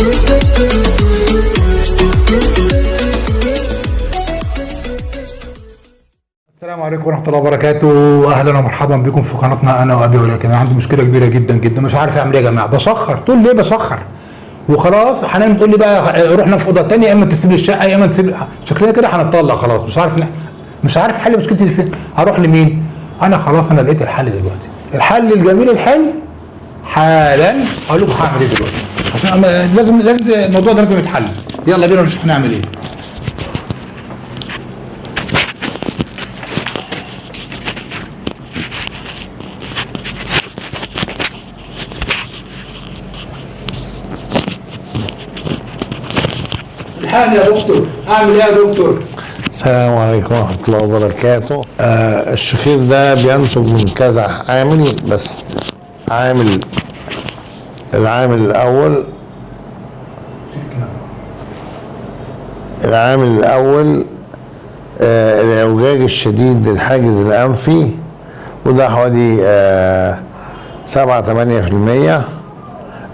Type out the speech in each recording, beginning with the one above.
السلام عليكم ورحمة الله وبركاته. أهلا ومرحبا بكم في قناتنا أنا وأبي. ولكن أنا عندي مشكلة كبيرة جدا جدا، مش عارف أعمل إيه يا جماعة. بسخر، تقول لي بسخر وخلاص. حنان تقول لي بقى روح نام في أوضة تانية، يا إما تسيب لي الشقة يا إما تسيب. شكلنا كده هنتطلق خلاص. مش عارف حل مشكلتي دي فين. هروح لمين؟ أنا خلاص أنا لقيت الحل دلوقتي، الحل الجميل الحلو حالا. أقول لكم هعمل إيه دلوقتي عشان لازم الموضوع ده لازم يتحل. يلا بينا نشوف هنعمل إيه. الحال يا دكتور، اعمل ايه يا دكتور؟ السلام عليكم ورحمة الله وبركاته. الشخير ده بينتج من كذا عامل، بس العامل الأول الإعوجاج الشديد للحاجز الأنفي، وده حوالي 7-8%.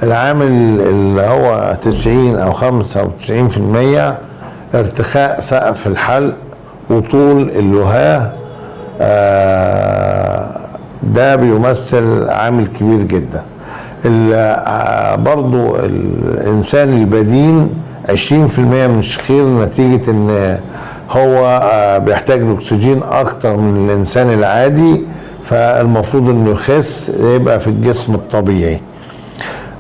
العامل اللي هو 90 أو 95% ارتخاء سقف الحلق وطول اللهاه. ده بيمثل عامل كبير جدا. برضو الإنسان البدين 20% من الشخير، نتيجة ان هو بيحتاج الأكسجين أكتر من الإنسان العادي، فالمفروض انه يخس يبقى في الجسم الطبيعي.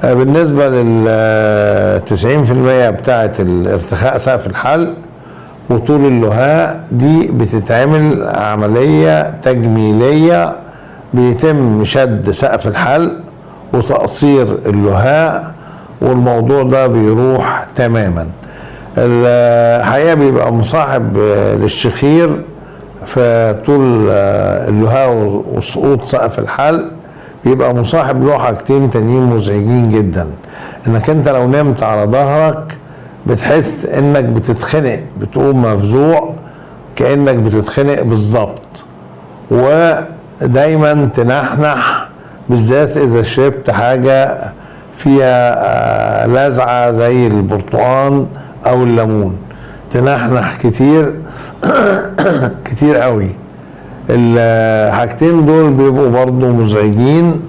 بالنسبة لل 90% بتاعة الارتخاء سقف الحلق وطول اللهاه، دي بتتعمل عملية تجميلية، بيتم شد سقف الحلق وتقصير اللهاه، والموضوع ده بيروح تماما. الحقيقة بيبقى مصاحب للشخير في طول اللهاه وسقوط سقف الحلق، بيبقى مصاحب له حاجتين تانيين مزعجين جدا. انك انت لو نمت على ظهرك بتحس انك بتتخنق، بتقوم مفزوع كأنك بتتخنق بالظبط، ودايما تنحنح، بالذات اذا شربت حاجة فيها لذعة زي البرتقال او الليمون، تنحنح كتير كتير قوي. الحاجتين دول بيبقوا برضو مزعجين،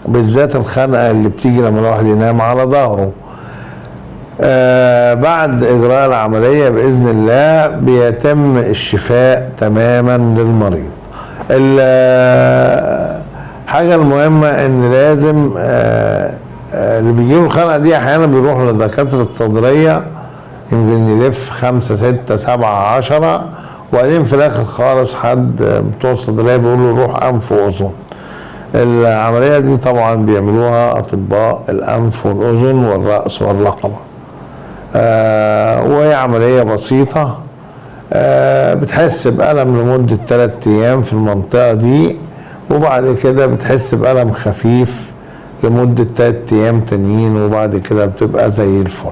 بالذات الخنقة اللي بتيجي لما الواحد ينام على ظهره. بعد إجراء العملية بإذن الله بيتم الشفاء تماما للمريض. الحاجة المهمة إن لازم اللي بيجيله الخنقة دي أحيانا بيروح لدكاترة صدرية، يمكن يلف 5 6 7 10، وبعدين في الاخر خالص حد بتوع الصيدليه بيقول له روح انف واذن. العمليه دي طبعا بيعملوها اطباء الانف والاذن والراس والرقبه. وهي عمليه بسيطه. بتحس بالم لمده 3 ايام في المنطقه دي، وبعد كده بتحس بالم خفيف لمده 3 ايام تانيين، وبعد كده بتبقى زي الفل.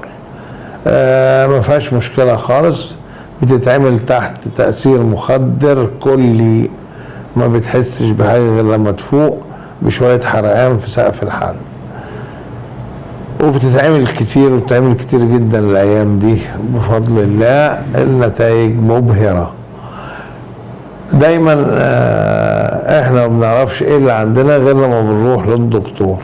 ما فيهاش مشكله خالص. بتتعمل تحت تأثير مخدر كلي، ما بتحسش بحاجة غير لما تفوق بشوية حرقان في سقف الحلق. وبتتعمل كتير، وبتتعمل كتير جدا الأيام دي بفضل الله. النتائج مبهرة. دايما احنا ما بنعرفش ايه اللي عندنا غير لما بنروح للدكتور.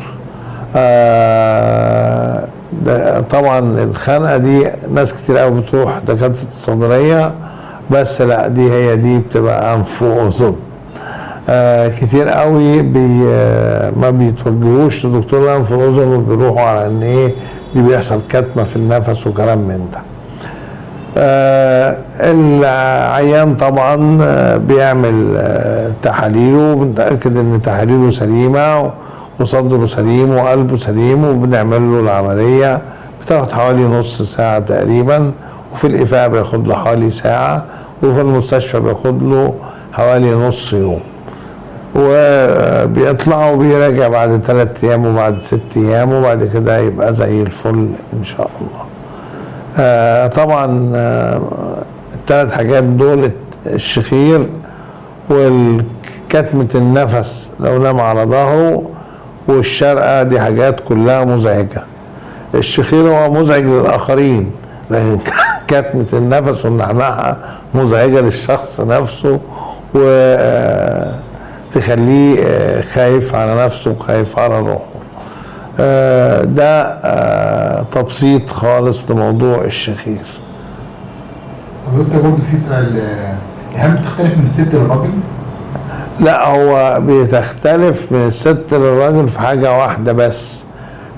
طبعا الخنقه دي ناس كتير قوي بتروح دكاتره الصدريه، بس لا، دي بتبقى انف واذن. كتير قوي ما بيتوجهوش لدكتور الانف والاذن، وبيروحوا على ان ايه دي بيحصل كتمه في النفس وكلام من ده. العيان طبعا بيعمل تحاليله، وبنتاكد ان تحاليله سليمه وصدره سليم وقلبه سليم، وبنعمل له العمليه. بتاخد حوالي نص ساعه تقريبا، وفي الإفاءة بياخد له حوالي ساعه، وفي المستشفى بياخد له حوالي نص يوم. وبيطلع وبيراجع بعد 3 ايام وبعد 6 ايام، وبعد كده يبقى زي الفل ان شاء الله. طبعا ال3 حاجات دول، الشخير والكتمة النفس لو نام على ظهره والشرقة، دي حاجات كلها مزعجة. الشخير هو مزعج للاخرين، لكن كتمة النفس والنحنحة مزعجة للشخص نفسه، وتخليه خايف على نفسه وخايف على روحه. ده تبسيط خالص لموضوع الشخير. طب انت برضه في سؤال، هل بتختلف من الست للراجل؟ لا، هو بتختلف من الست للراجل في حاجة واحدة بس،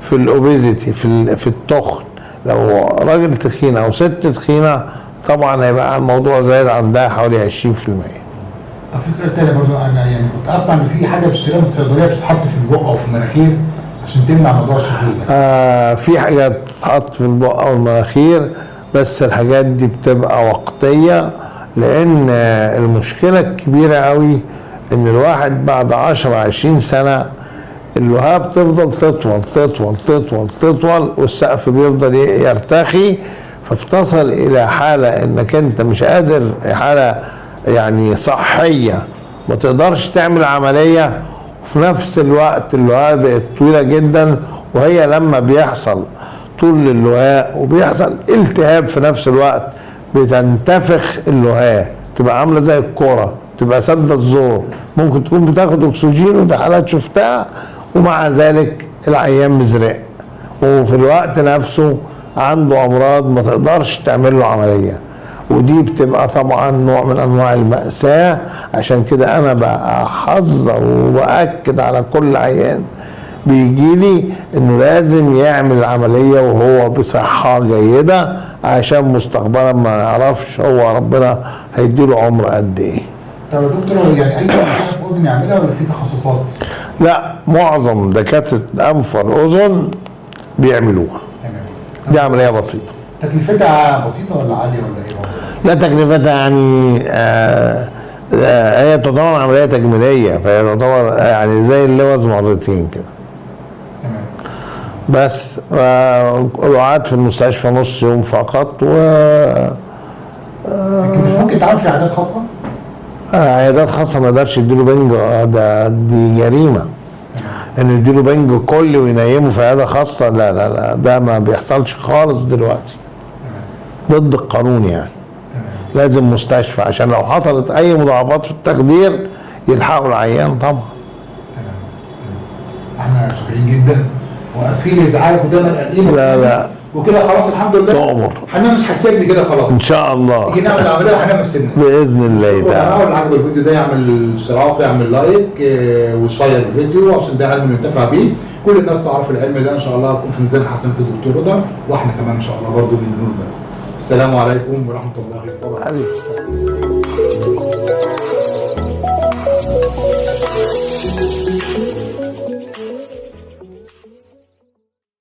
في الاوبيزيتي، في التخن. لو راجل تخين او ست تخينة طبعا هيبقى الموضوع زايد عن ده حوالي 20%. طب في سؤال تاني برضه، انا يعني كنت اسمع ان في حاجه بتشتريها من الصيدليه بتتحط في البق او في المناخير عشان تمنع موضوع الشخير ده. في حاجات بتتحط في البق او المناخير، بس الحاجات دي بتبقى وقتية، لان المشكلة الكبيرة قوي ان الواحد بعد 10-20 سنة اللهاب بتفضل تطول تطول تطول تطول، والسقف بيفضل يرتخي، فبتصل الى حالة انك انت مش قادر، حالة يعني صحية ما تقدرش تعمل عملية، وفي نفس الوقت اللهاب بقت طويلة جدا، وهي لما بيحصل طول اللهاب وبيحصل التهاب في نفس الوقت بتنتفخ اللهاب، تبقى عاملة زي الكرة، تبقى سد الزور، ممكن تكون بتاخد اكسجين، وده حالات شفتها، ومع ذلك العيان مزرق، وفي الوقت نفسه عنده امراض ما تقدرش تعمل له عمليه، ودي بتبقى طبعا نوع من انواع المأساة. عشان كده انا بحذر وبأكد على كل عيان بيجي لي انه لازم يعمل عمليه وهو بصحه جيده، عشان مستقبلا ما يعرفش هو ربنا هيديله عمر قد ايه. طب يا دكتور، يعني اي حاجه في اذن يعملها ولا في تخصصات؟ لا، معظم دكاتره الانف والاذن بيعملوها. تمام. دي عمليه بسيطه. تكلفتها بسيطه ولا عاليه ولا ايه؟ لا، تكلفتها يعني هي تعتبر عمليه تجميليه، فهي تعتبر يعني زي اللوز مرتين كده. تمام. بس القعاد في المستشفى نص يوم فقط، لكن مش ممكن تعمل في عيادات خاصه؟ عيادات خاصه ما يقدرش يديله بنج، دي جريمه انه يديله بنج كلي وينيمه في عياده خاصه. لا لا لا، ده ما بيحصلش خالص دلوقتي، ضد القانون يعني. لازم مستشفى عشان لو حصلت اي مضاعفات في التخدير يلحقوا العيان طبعا. احنا شاكرين جدا واسفين لازعاجك ودايما قلقين. لا لا، وكده خلاص الحمد لله. تؤمر. حنان مش هتسيبني كده خلاص ان شاء الله. تيجي نعمل العمليه وحنان مش سيبني باذن الله تعالى. اللي عجبه الفيديو ده يعمل اشتراك ويعمل لايك ويشير الفيديو، عشان ده علم ينتفع بيه. كل الناس تعرف العلم ده ان شاء الله يكون في ميزان حسنات الدكتور رضا، واحنا كمان ان شاء الله برضه بنقول ده. السلام عليكم ورحمه الله وبركاته.